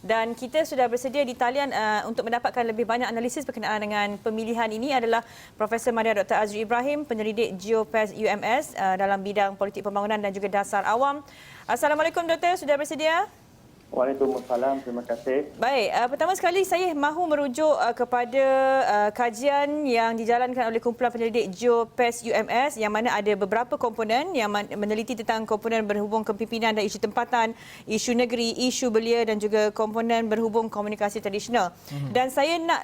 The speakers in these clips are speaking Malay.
Dan kita sudah bersedia di talian untuk mendapatkan lebih banyak analisis berkenaan dengan pemilihan ini adalah Profesor Madya Dr. Azri Ibrahim, penyelidik Geopas UMS dalam bidang politik pembangunan dan juga dasar awam. Assalamualaikum Doktor, sudah bersedia? Waalaikumsalam, terima kasih. Baik, pertama sekali saya mahu merujuk kepada kajian yang dijalankan oleh kumpulan penyelidik Geopas UMS yang mana ada beberapa komponen yang meneliti tentang komponen berhubung kepimpinan dan isu tempatan, isu negeri, isu belia dan juga komponen berhubung komunikasi tradisional. Dan saya nak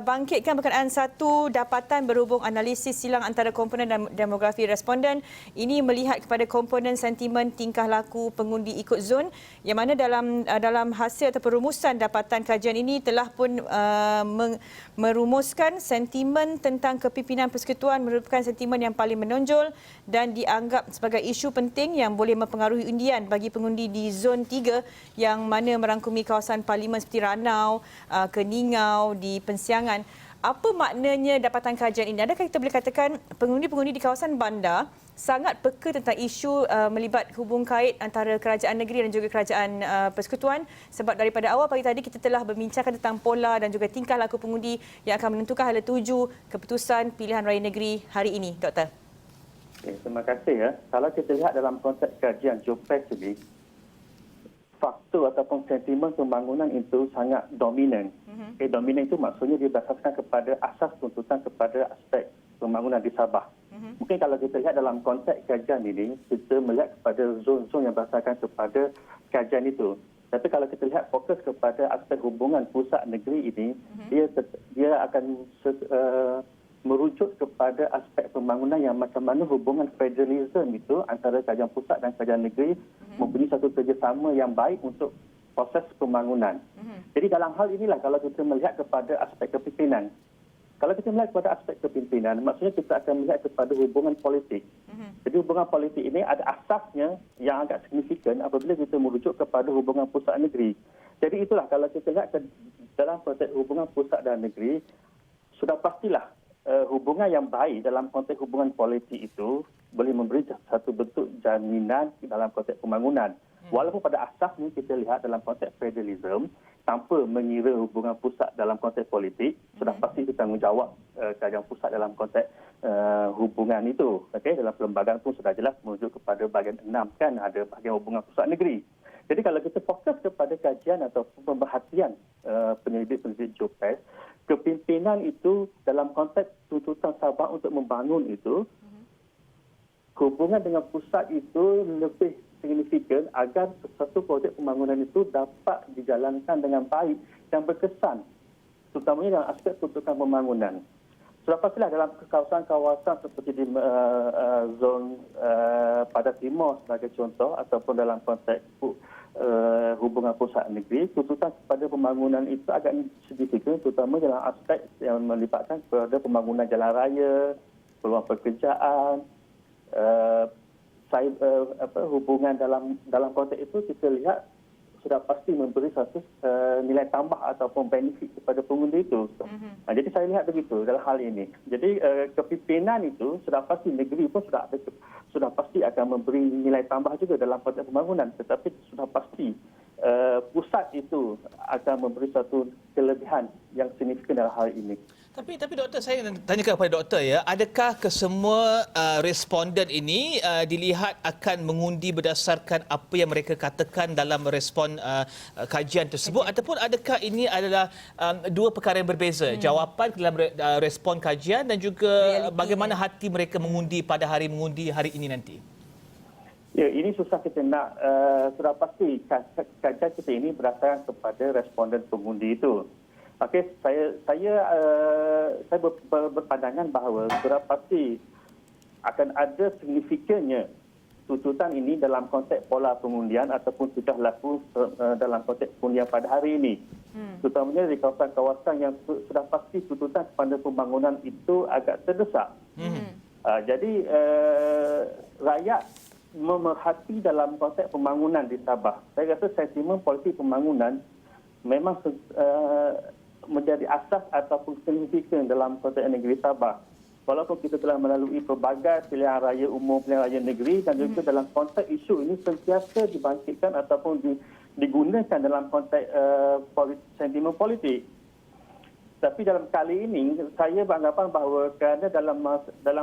bangkitkan berkenaan satu dapatan berhubung analisis silang antara komponen dan demografi responden. Ini melihat kepada komponen sentimen tingkah laku pengundi ikut zon yang mana dalam hasil atau perumusan dapatan kajian ini telah pun merumuskan sentimen tentang kepimpinan persekutuan merupakan sentimen yang paling menonjol dan dianggap sebagai isu penting yang boleh mempengaruhi undian bagi pengundi di zon 3 yang mana merangkumi kawasan parlimen seperti Ranau, Keningau, di Pensiangan. Apa maknanya dapatan kajian ini? Adakah kita boleh katakan pengundi-pengundi di kawasan bandar sangat peka tentang isu melibat hubung kait antara kerajaan negeri dan juga kerajaan persekutuan, sebab daripada awal pagi tadi kita telah berbincangkan tentang pola dan juga tingkah laku pengundi yang akan menentukan hala tuju keputusan pilihan raya negeri hari ini, Doktor. Okay, terima kasih. Kalau kita lihat dalam konteks kajian Geopas ini, faktor ataupun sentimen pembangunan itu sangat dominan. Okay, dominan itu maksudnya dia berdasarkan kepada asas tuntutan kepada aspek pembangunan di Sabah. Mungkin kalau kita lihat dalam konteks kajian ini, kita melihat kepada zon-zon yang berdasarkan kepada kajian itu. Tapi kalau kita lihat fokus kepada aspek hubungan pusat negeri ini, dia akan merujuk kepada aspek pembangunan yang macam mana hubungan federalisme itu antara kerajaan pusat dan kerajaan negeri mempunyai satu kerjasama yang baik untuk proses pembangunan. Jadi dalam hal inilah kalau kita melihat kepada aspek kepimpinan. Kalau kita melihat kepada aspek kepimpinan, maksudnya kita akan melihat kepada hubungan politik. Jadi hubungan politik ini ada asasnya yang agak signifikan apabila kita merujuk kepada hubungan pusat negeri. Jadi itulah kalau kita lihat dalam konteks hubungan pusat dan negeri, sudah pastilah hubungan yang baik dalam konteks hubungan politik itu boleh memberi satu bentuk jaminan dalam konteks pembangunan. Walaupun pada asasnya kita lihat dalam konteks federalisme, tanpa mengira hubungan pusat dalam konteks politik, sudah pasti itu tanggungjawab kerajaan pusat dalam konteks hubungan itu. Okay? Dalam perlembagaan pun sudah jelas merujuk kepada bahagian 6 kan ada bahagian hubungan pusat negeri. Jadi kalau kita fokus kepada kajian atau pemerhatian penyelidik-penyelidik Geopas, kepimpinan itu dalam konteks tuntutan Sabah untuk membangun itu, hubungan dengan pusat itu lebih signifikan agar satu projek pembangunan itu dapat dijalankan dengan baik dan berkesan, terutamanya dalam aspek tuntutan pembangunan. Sudah pastilah dalam kawasan-kawasan seperti di zon Padas Timur sebagai contoh ataupun dalam konteks hubungan pusat negeri, tuntutan kepada pembangunan itu agak signifikan, terutama dalam aspek yang melibatkan kepada pembangunan jalan raya, peluang pekerjaan, hubungan dalam konteks itu kita lihat sudah pasti memberi satu nilai tambah ataupun benefit kepada pengundi itu. Jadi saya lihat begitu dalam hal ini. Jadi kepimpinan itu sudah pasti negeri pun sudah pasti akan memberi nilai tambah juga dalam konteks pembangunan. Tetapi sudah pasti pusat itu akan memberi satu kelebihan yang signifikan dalam hal ini. Tapi doktor, saya tanyakan kepada doktor ya, adakah kesemua responden ini dilihat akan mengundi berdasarkan apa yang mereka katakan dalam respon kajian tersebut, ataupun adakah ini adalah dua perkara yang berbeza, jawapan dalam respon kajian dan juga bagaimana hati mereka mengundi pada hari mengundi hari ini nanti? Ya, ini susah kita nak sudah pasti kajian kita ini berdasarkan kepada responden pengundi itu. Okey, saya berpandangan bahawa sudah pasti akan ada signifikannya tuntutan ini dalam konteks pola pengundian ataupun sudah laku dalam konteks pengundian pada hari ini. Terutamanya di kawasan-kawasan yang sudah pasti tuntutan kepada pembangunan itu agak terdesak. Jadi rakyat memerhati dalam konteks pembangunan di Sabah. Saya rasa sentimen politik pembangunan memang menjadi asas ataupun signifikan dalam konteks negeri Sabah. Walaupun kita telah melalui pelbagai pilihan raya umum, pilihan raya negeri dan juga dalam konteks isu ini sentiasa dibangkitkan ataupun digunakan dalam konteks sentimen politik. Tapi dalam kali ini, saya beranggapan bahawa kerana dalam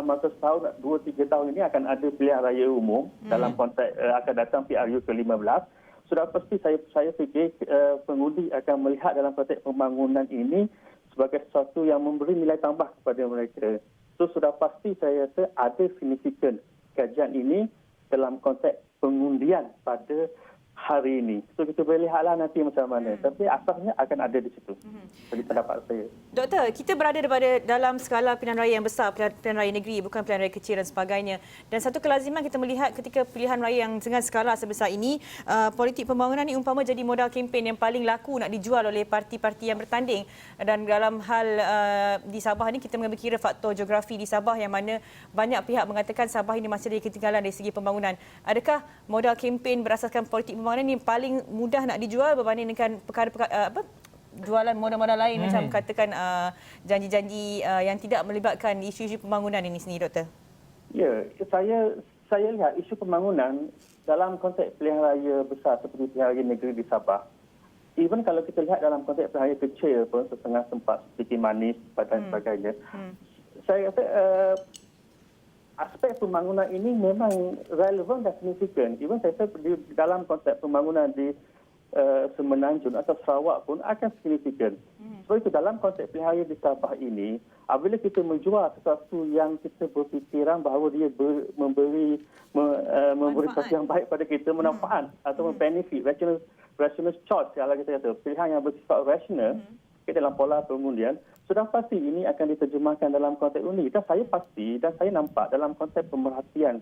masa setahun, 2-3 tahun ini akan ada pilihan raya umum dalam konteks akan datang PRU ke-15. Sudah pasti saya fikir pengundi akan melihat dalam konteks pembangunan ini sebagai sesuatu yang memberi nilai tambah kepada mereka. So sudah pasti saya rasa ada signifikan kajian ini dalam konteks pengundian pada hari ini. So kita boleh lihatlah nanti macam mana. Tapi asasnya akan ada di situ. Bagi pendapat saya. Doktor, kita berada dalam skala pilihan raya yang besar, pilihan raya negeri, bukan pilihan raya kecil dan sebagainya. Dan satu kelaziman kita melihat ketika pilihan raya yang dengan skala sebesar ini, politik pembangunan ini umpama jadi modal kempen yang paling laku nak dijual oleh parti-parti yang bertanding. Dan dalam hal di Sabah ini, kita mengambil kira faktor geografi di Sabah yang mana banyak pihak mengatakan Sabah ini masih ada ketinggalan dari segi pembangunan. Adakah modal kempen berasaskan politik pembangunan ini paling mudah nak dijual berbanding dengan perkara-perkara jualan modal-modal lain macam katakan janji-janji yang tidak melibatkan isu-isu pembangunan ini sendiri, Doktor? Ya, saya lihat isu pembangunan dalam konteks pilihan raya besar seperti pilihan raya negeri di Sabah. Even kalau kita lihat dalam konteks pilihan raya kecil pun setengah tempat sedikit manis dan sebagainya. Saya rasa aspek pembangunan ini memang relevan dan signifikan. Even saya rasa dalam konteks pembangunan di Semenanjung atau Sarawak pun akan signifikan. Sebab itu dalam konteks pilihan raya di Sabah ini, apabila kita menjual sesuatu yang kita berfikiran bahawa dia memberi sesuatu yang baik pada kita, manfaat atau benefit, rational choice, kalau kita kata, pilihan yang bersifat rasional dalam pola pengundian, sudah pasti ini akan diterjemahkan dalam konteks undi. Dan saya pasti dan saya nampak dalam konteks pemerhatian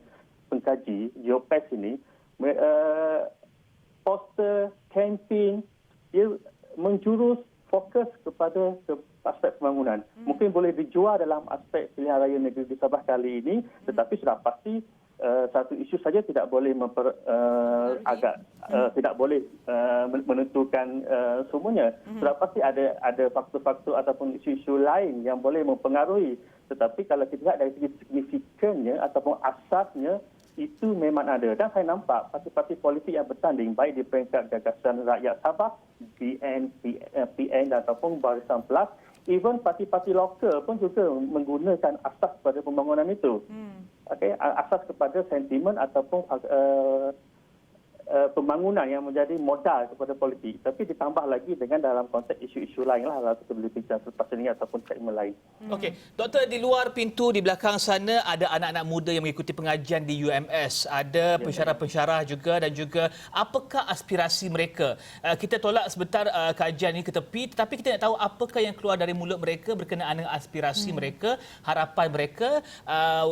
pengkaji GeoPass ini, poster, campaign, dia menjurus fokus kepada aspek pembangunan. Mungkin boleh dijual dalam aspek pilihan raya negeri di Sabah kali ini, tetapi sudah pasti satu isu saja tidak boleh tidak boleh menentukan semuanya. Sudah pasti ada faktor-faktor ataupun isu-isu lain yang boleh mempengaruhi. Tetapi kalau kita lihat dari segi signifikannya ataupun asasnya, itu memang ada. Dan saya nampak parti-parti politik yang bertanding baik di peringkat Gagasan Rakyat Sabah, PN ataupun Barisan Plus, even parti-parti lokal pun juga menggunakan asas pada pembangunan itu. Okay? Asas kepada sentimen ataupun pembangunan yang menjadi modal kepada politik. Tapi ditambah lagi dengan dalam konteks isu-isu lain lah, kalau kita boleh bincang selepas ini ataupun segmen lain. Okey, Doktor, di luar pintu di belakang sana ada anak-anak muda yang mengikuti pengajian di UMS. Ada pensyarah-pensyarah juga dan juga apakah aspirasi mereka. Kita tolak sebentar kajian ini ke tepi, tetapi kita nak tahu apakah yang keluar dari mulut mereka berkenaan dengan aspirasi mereka, harapan mereka.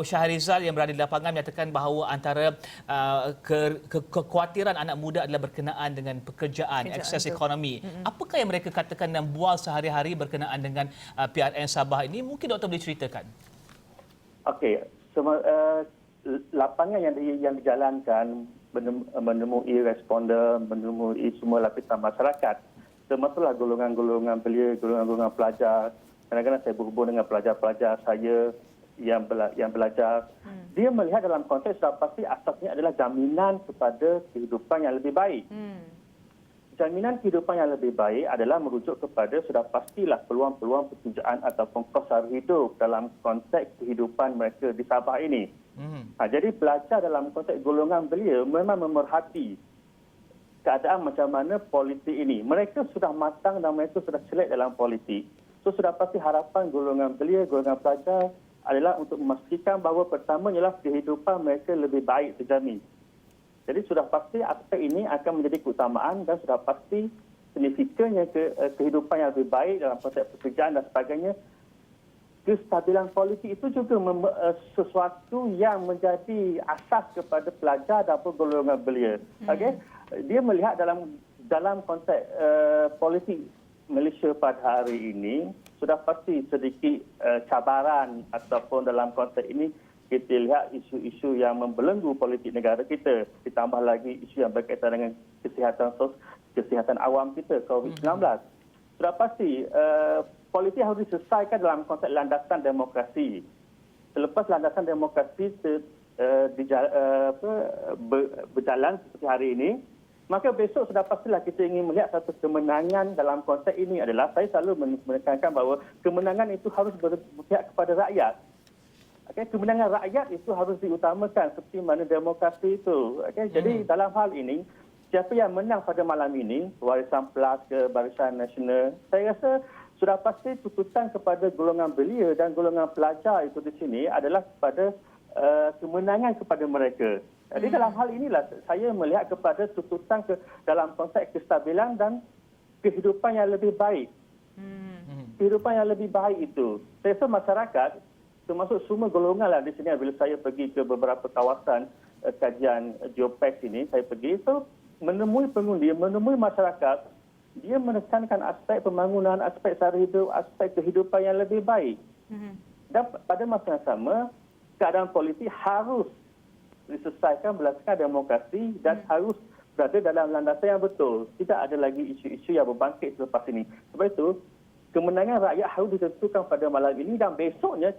Syahrizal yang berada di lapangan menyatakan bahawa antara kekhawatiran anak muda adalah berkenaan dengan pekerjaan, akses ekonomi. Apakah yang mereka katakan dan bual sehari-hari berkenaan dengan PRN Sabah ini? Mungkin Doktor boleh ceritakan. Okey, lapangan yang dijalankan menemui responden, menemui semua lapisan masyarakat, termasuklah golongan-golongan belia, golongan-golongan pelajar. Kadang-kadang saya berhubung dengan pelajar-pelajar saya yang belajar. Dia melihat dalam konteks sudah pasti asasnya adalah jaminan kepada kehidupan yang lebih baik. Jaminan kehidupan yang lebih baik adalah merujuk kepada sudah pastilah peluang-peluang pekerjaan ataupun kos sara hidup dalam konteks kehidupan mereka di Sabah ini. Jadi belajar dalam konteks golongan belia memang memerhati keadaan macam mana politik ini. Mereka sudah matang dan mereka sudah selek dalam politik. So sudah pasti harapan golongan belia, golongan pelajar adalah untuk memastikan bahawa pertama ialah kehidupan mereka lebih baik terjamin. Jadi sudah pasti aspek ini akan menjadi keutamaan dan sudah pasti signifikannya kehidupan yang lebih baik dalam konteks pekerjaan dan sebagainya. Kestabilan politik itu juga sesuatu yang menjadi asas kepada pelajar dan golongan belia. Okay? Dia melihat dalam konteks politik Malaysia pada hari ini, sudah pasti sedikit cabaran ataupun dalam konteks ini kita lihat isu-isu yang membelenggu politik negara kita. Ditambah lagi isu yang berkaitan dengan kesihatan awam kita, COVID-19. Sudah pasti politik harus diselesaikan dalam konteks landasan demokrasi. Selepas landasan demokrasi berjalan seperti hari ini, Maka besok sudah pastilah kita ingin melihat satu kemenangan dalam konteks ini adalah saya selalu menekankan bahawa kemenangan itu harus berpihak kepada rakyat. Okay, kemenangan rakyat itu harus diutamakan seperti mana demokrasi itu. Okay, jadi dalam hal ini, siapa yang menang pada malam ini, Warisan Plus ke Barisan Nasional, saya rasa sudah pasti tuntutan kepada golongan belia dan golongan pelajar itu di sini adalah kepada kemenangan kepada mereka. Jadi dalam hal inilah saya melihat kepada tuntutan dalam konteks kestabilan dan kehidupan yang lebih baik. Kehidupan yang lebih baik itu. Saya rasa masyarakat, termasuk semua golongan lah di sini, bila saya pergi ke beberapa kawasan kajian Geopax ini, saya pergi itu menemui pengundi, menemui masyarakat, dia menekankan aspek pembangunan, aspek sara hidup, aspek kehidupan yang lebih baik. Dan pada masa yang sama, keadaan politik harus diselesaikan berdasarkan demokrasi dan harus berada dalam landasan yang betul. Tidak ada lagi isu-isu yang berbangkit selepas ini. Sebab itu, kemenangan rakyat harus ditentukan pada malam ini dan besoknya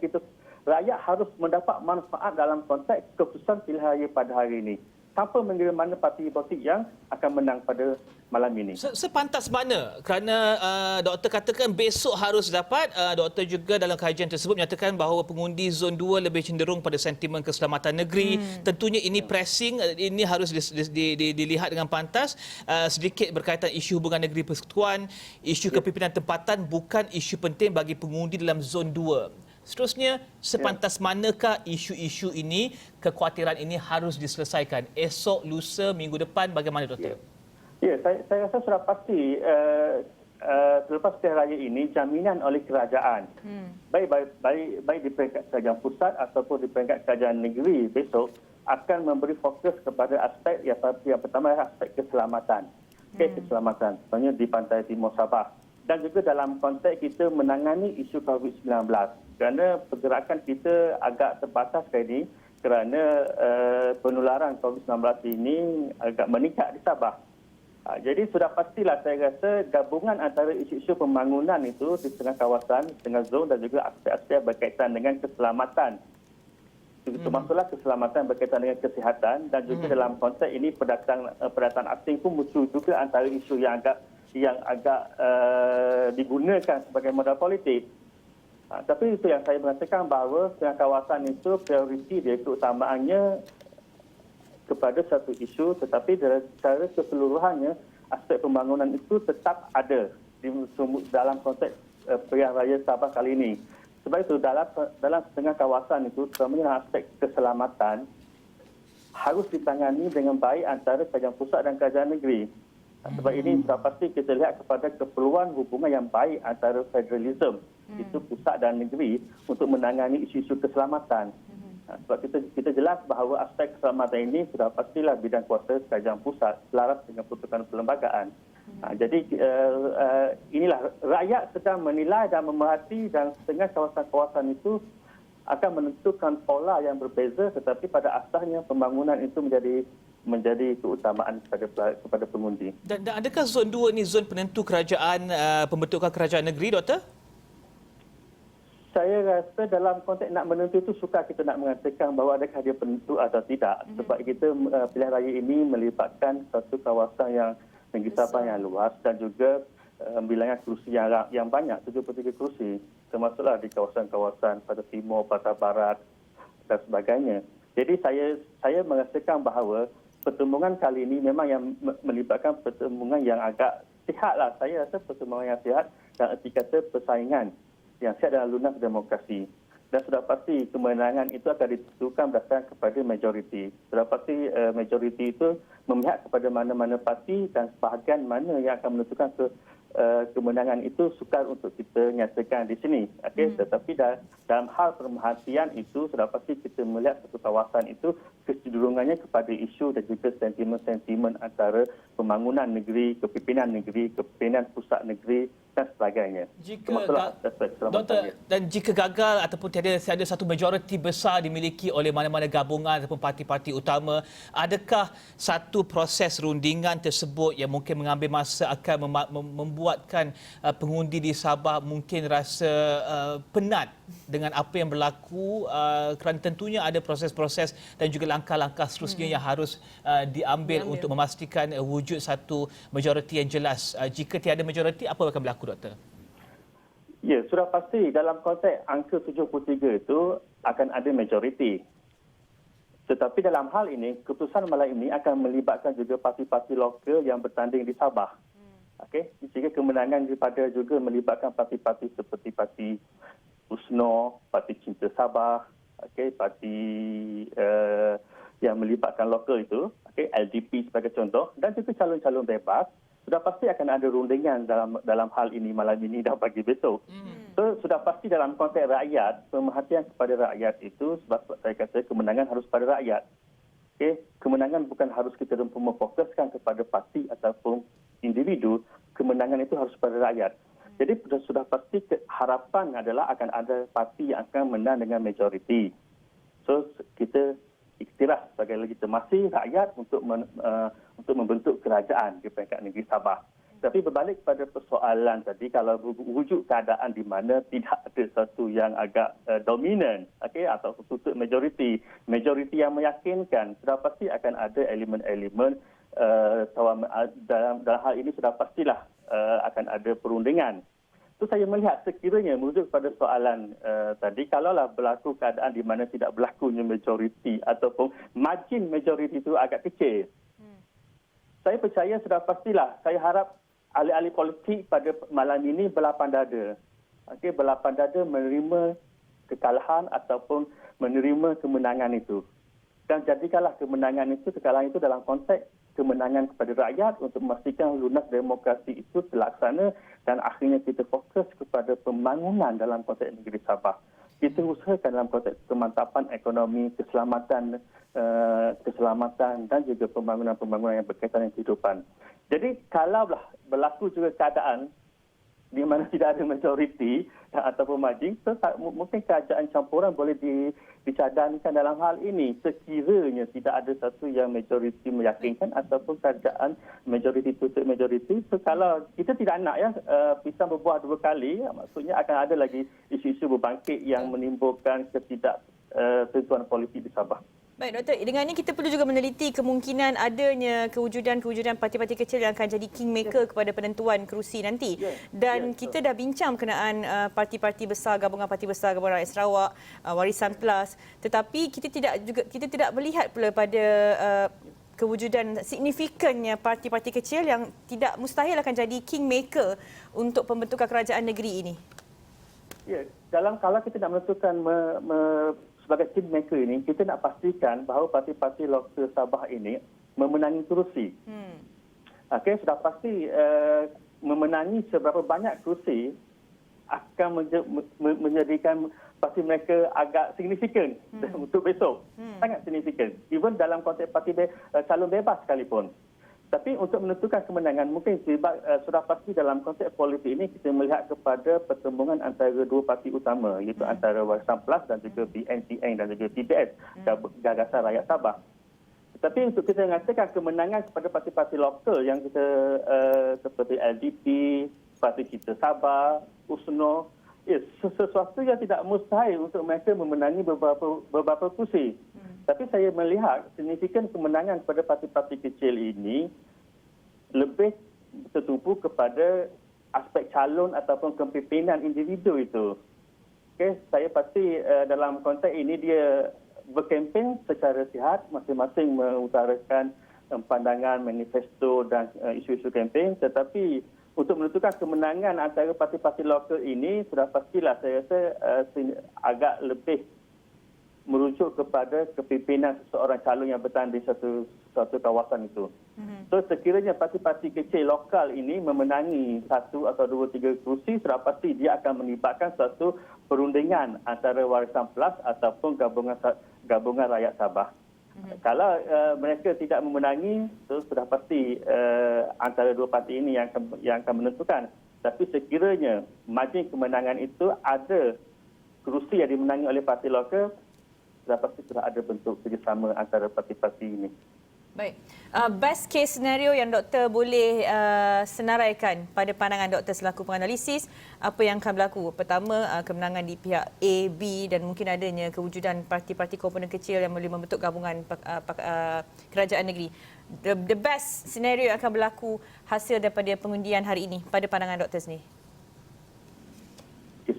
rakyat harus mendapat manfaat dalam konteks keputusan pilihan raya pada hari ini. Tanpa mengira mana parti politik yang akan menang pada malam ini. Sepantas mana? Kerana doktor katakan besok harus dapat. Doktor juga dalam kajian tersebut menyatakan bahawa pengundi Zon 2 lebih cenderung pada sentimen keselamatan negeri. Tentunya ini pressing, ini harus dilihat dengan pantas. Sedikit berkaitan isu hubungan negeri persekutuan, isu kepimpinan tempatan bukan isu penting bagi pengundi dalam Zon 2. Seterusnya, sepantas manakah isu-isu ini, kekhawatiran ini harus diselesaikan? Esok, lusa, minggu depan, bagaimana doktor? Ya, saya rasa sudah pasti selepas pilihan raya ini jaminan oleh kerajaan, baik di peringkat kerajaan pusat ataupun di peringkat kerajaan negeri besok akan memberi fokus kepada aspek yang pertama adalah aspek keselamatan. Keselamatan, contohnya di pantai Timur Sabah. Dan juga dalam konteks kita menangani isu COVID-19. Kerana pergerakan kita agak terbatas kali ini kerana penularan COVID-19 ini agak meningkat di Sabah. Jadi sudah pastilah saya rasa gabungan antara isu-isu pembangunan itu di tengah kawasan, di tengah zon dan juga aspek-aspek berkaitan dengan keselamatan. Termasuklah keselamatan berkaitan dengan kesihatan dan juga dalam konteks ini pendatang asing pun muncul juga antara isu yang agak digunakan sebagai modal politik. Tapi itu yang saya mengatakan bahawa tengah kawasan itu prioriti dia keutamaannya kepada satu isu, tetapi secara keseluruhannya aspek pembangunan itu tetap ada dalam konteks pilihan raya Sabah kali ini. Sebab itu dalam setengah kawasan itu, terutamanya aspek keselamatan harus ditangani dengan baik antara kerajaan pusat dan kerajaan negeri. Sebab ini sudah pasti kita lihat kepada keperluan hubungan yang baik antara federalisme itu pusat dan negeri untuk menangani isu-isu keselamatan. Sebab kita jelas bahawa aspek keselamatan ini sudah pastilah bidang kuasa kerajaan pusat selaras dengan peruntukan perlembagaan. Jadi inilah rakyat sedang menilai dan memerhati dan setengah kawasan-kawasan itu akan menentukan pola yang berbeza, tetapi pada asasnya pembangunan itu menjadi keutamaan kepada pengundi. Dan adakah Zon 2 ini zon penentu kerajaan, pembentukan kerajaan negeri, doktor? Saya rasa dalam konteks nak menentu itu sukar kita nak mengatakan bahawa adakah dia penentu atau tidak. Sebab kita pilihan raya ini melibatkan satu kawasan yang negeri Sabah yang luas dan juga bilangan kerusi yang banyak, 73 kerusi. Termasuklah di kawasan-kawasan pada timur, pada barat dan sebagainya. Jadi saya merasakan bahawa pertemuan kali ini memang yang melibatkan pertemuan yang agak sihatlah. Saya rasa pertemuan yang sihat dan erti kata persaingan yang sihat dalam lunas demokrasi. Dan sudah pasti kemenangan itu akan ditentukan berdasarkan kepada majoriti. Sudah pasti majoriti itu memihak kepada mana-mana parti dan sebahagian mana yang akan menentukan kemenangan itu sukar untuk kita nyatakan di sini. Tetapi dalam hal pemerhatian itu sudah pasti kita melihat satu kawasan itu kecenderungannya kepada isu dan juga sentimen-sentimen antara pembangunan negeri, kepimpinan pusat negeri dan sebagainya. Doktor, dan jika gagal ataupun tiada satu majoriti besar dimiliki oleh mana-mana gabungan ataupun parti-parti utama, adakah satu tentu proses rundingan tersebut yang mungkin mengambil masa akan membuatkan pengundi di Sabah mungkin rasa penat dengan apa yang berlaku, kerana tentunya ada proses-proses dan juga langkah-langkah seterusnya yang harus diambil untuk memastikan wujud satu majoriti yang jelas. Jika tiada majoriti, apa akan berlaku, Doktor? Ya, sudah pasti dalam konteks angka 73 itu akan ada majoriti. Tetapi dalam hal ini, keputusan malam ini akan melibatkan juga parti-parti lokal yang bertanding di Sabah. Okey, jika kemenangan daripada juga melibatkan parti-parti seperti Parti USNO, Parti Cinta Sabah, okey, parti yang melibatkan lokal itu, okey, LDP sebagai contoh, dan juga calon-calon bebas, sudah pasti akan ada rundingan dalam hal ini malam ini dan pagi besok. So, sudah pasti dalam konteks rakyat, pemerhatian kepada rakyat itu, sebab saya kata kemenangan harus pada rakyat. Okay? Kemenangan bukan harus kita memfokuskan kepada parti ataupun individu, kemenangan itu harus pada rakyat. Jadi sudah pasti harapan adalah akan ada parti yang akan menang dengan majoriti. So, kita ikhtiraf sebagai legitimasi rakyat untuk membentuk kerajaan di peringkat negeri Sabah. Tapi berbalik pada persoalan tadi, kalau wujud keadaan di mana tidak ada satu yang agak dominan, okay, atau tutup majoriti yang meyakinkan, sudah pasti akan ada elemen-elemen dalam hal ini sudah pastilah akan ada perundingan. So, saya melihat sekiranya merujuk pada soalan tadi, kalaulah berlaku keadaan di mana tidak berlakunya majoriti ataupun margin majoriti itu agak kecil, saya percaya sudah pastilah, saya harap ahli-ahli politik pada malam ini berlapang dada. Okey, berlapang dada menerima kekalahan ataupun menerima kemenangan itu. Dan jadikanlah kekalahan itu dalam konteks kemenangan kepada rakyat untuk memastikan lunas demokrasi itu terlaksana dan akhirnya kita fokus kepada pembangunan dalam konteks negeri Sabah. Kita usahakan dalam konteks kemantapan ekonomi, keselamatan dan juga pembangunan-pembangunan yang berkaitan dengan kehidupan. Jadi kalaulah berlaku juga keadaan di mana tidak ada majoriti ataupun margin, mungkin kerajaan campuran boleh dicadangkan dalam hal ini sekiranya tidak ada satu yang majoriti meyakinkan ataupun kerajaan majoriti tutup majoriti. So, kalau kita tidak nak pisang berbuah dua kali, maksudnya akan ada lagi isu-isu berbangkit yang menimbulkan ketidaktentuan politik di Sabah. Baik, Doktor. Dengan ini kita perlu juga meneliti kemungkinan adanya kewujudan parti-parti kecil yang akan jadi kingmaker kepada penentuan kerusi nanti. Dan kita dah bincang berkenaan parti-parti besar, gabungan parti besar, Gabungan Rakyat Sarawak, Warisan Plus. Tetapi kita tidak melihat pula pada kewujudan signifikannya parti-parti kecil yang tidak mustahil akan jadi kingmaker untuk pembentukan kerajaan negeri ini. Ya, kalau kita nak menentukan sebagai kingmaker ini, kita nak pastikan bahawa parti-parti lokal Sabah ini memenangi kerusi. Okey, sudah pasti memenangi seberapa banyak kerusi akan menjadikan parti mereka agak signifikan untuk besok. Sangat signifikan. Even dalam konteks parti calon bebas sekalipun. Tapi untuk menentukan kemenangan, mungkin sudah pasti dalam konteks politik ini kita melihat kepada pertembungan antara dua parti utama, iaitu antara Warisan Plus dan juga BNTN dan juga TBS, Gagasan Rakyat Sabah. Tetapi untuk kita mengatakan kemenangan kepada parti-parti lokal yang kita seperti LDP, Parti Cinta Sabah, USNO, sesuatu yang tidak mustahil untuk mereka memenangi beberapa kursi. Tapi saya melihat signifikan kemenangan kepada parti-parti kecil ini lebih tertumpu kepada aspek calon ataupun kepimpinan individu itu. Okay, saya pasti dalam konteks ini dia berkempen secara sihat, masing-masing mengutarakan pandangan, manifesto dan isu-isu kempen. Tetapi untuk menentukan kemenangan antara parti-parti lokal ini, sudah pastilah saya rasa agak lebih merujuk kepada kepimpinan seseorang calon yang bertahan di satu kawasan itu. So, sekiranya parti-parti kecil lokal ini memenangi 1 atau 2, 3 kursi, sudah pasti dia akan melibatkan satu perundingan antara Warisan Plus ataupun Gabungan Rakyat Sabah. Kalau mereka tidak memenangi, so sudah pasti antara dua parti ini yang akan menentukan. Tapi sekiranya margin kemenangan itu ada kerusi yang dimenangi oleh parti lokal, sudah pasti sudah ada bentuk kerjasama antara parti-parti ini. Baik. Best case scenario yang doktor boleh senaraikan pada pandangan doktor selaku penganalisis, apa yang akan berlaku? Pertama, kemenangan di pihak A, B dan mungkin adanya kewujudan parti-parti komponen kecil yang boleh membentuk gabungan kerajaan negeri. The best scenario yang akan berlaku hasil daripada pengundian hari ini pada pandangan doktor sendiri.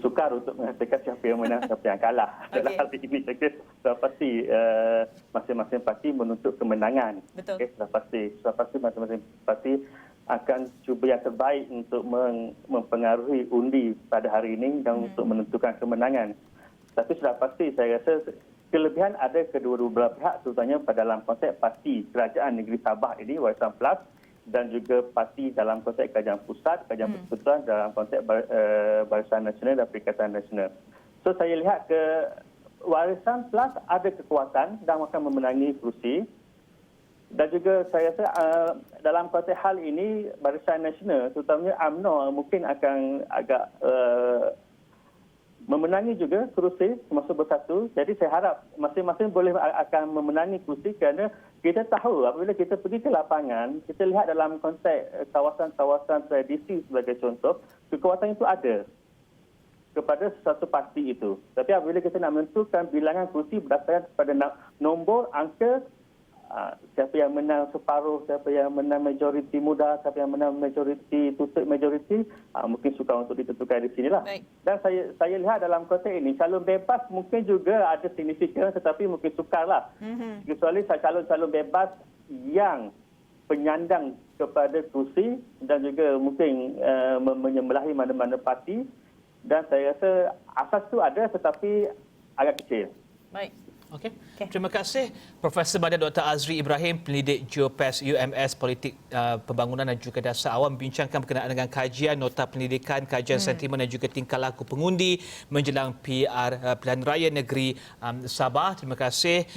Sukar untuk mengatakan siapa yang menang, siapa yang kalah. Dalam hal ini, saya kira sudah pasti masing-masing parti menuntut kemenangan. Betul. Okay, sudah pasti masing-masing parti akan cuba yang terbaik untuk mempengaruhi undi pada hari ini dan untuk menentukan kemenangan. Tapi sudah pasti saya rasa kelebihan ada kedua-dua belah pihak, terutamanya pada dalam konteks parti kerajaan negeri Sabah ini, Warisan Plus, dan juga parti dalam konteks kerajaan pusat, kerajaan persekutuan dalam konteks Barisan Nasional dan Perikatan Nasional. So saya lihat ke Warisan Plus ada kekuatan dan akan memenangi kerusi. Dan juga saya rasa dalam konteks hal ini Barisan Nasional, terutamanya UMNO mungkin akan agak memenangi juga kerusi semasa bersatu. Jadi saya harap masing-masing boleh akan memenangi kerusi kerana kita tahu apabila kita pergi ke lapangan, kita lihat dalam konteks kawasan-kawasan tradisi sebagai contoh, kekuatan itu ada kepada sesuatu parti itu. Tapi apabila kita nak menentukan bilangan kerusi berdasarkan kepada nombor, angka, siapa yang menang separuh, siapa yang menang majoriti muda, siapa yang menang majoriti, two-third majoriti, mungkin sukar untuk ditentukan di sinilah. Baik. Dan saya lihat dalam konteks ini, calon bebas mungkin juga ada signifikan tetapi mungkin sukarlah. Kecuali calon-calon bebas yang penyandang kepada kursi dan juga mungkin menyembelahi mana-mana parti. Dan saya rasa asas itu ada tetapi agak kecil. Baik. Okey. Terima kasih Profesor Badan Dr. Azri Ibrahim, pendidik Geopes UMS Politik Pembangunan dan juga Dasar Awam, bincangkan berkenaan dengan kajian nota pendidikan, kajian sentimen dan juga tingkah laku pengundi menjelang PR Pilihan Raya Negeri Sabah. Terima kasih.